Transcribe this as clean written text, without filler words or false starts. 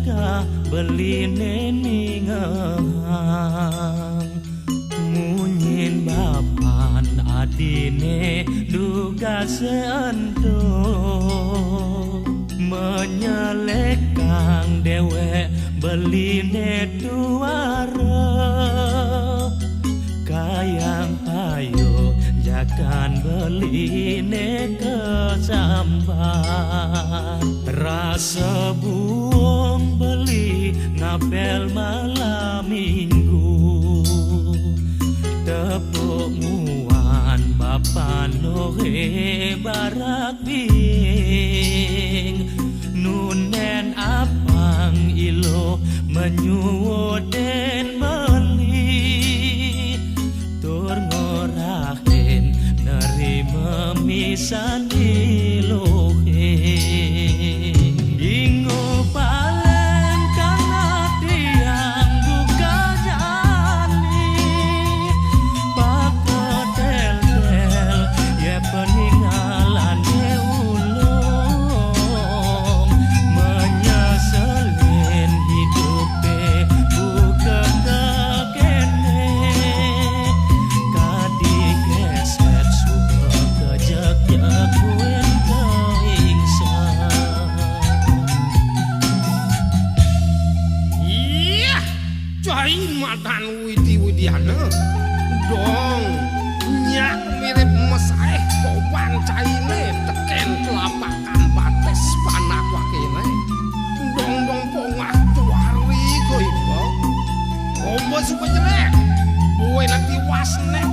langkah beline ningang munyin bapan adine duga seendo menyelek kang dewek beline duara kayang payo jakan beline kesambar rasa buong beli ngapel malam minggu tepuk muan bapak nohe barak bing nunen apang ilo menyuoden meli tur ngorahin nerima misan ilohe ingo palen kang tiang buka jani pakotel-tel ya peninggalan ulung menyeselin hidupe buka kekene kadi keset suka kejek-jek kuen keingsan iya cai matan widi-widiana dong nyak mirip mesai kopan caine teken telapakan bates panak wakene dong pongah tuari ko ibo ombo suka jelek gue nanti wasnek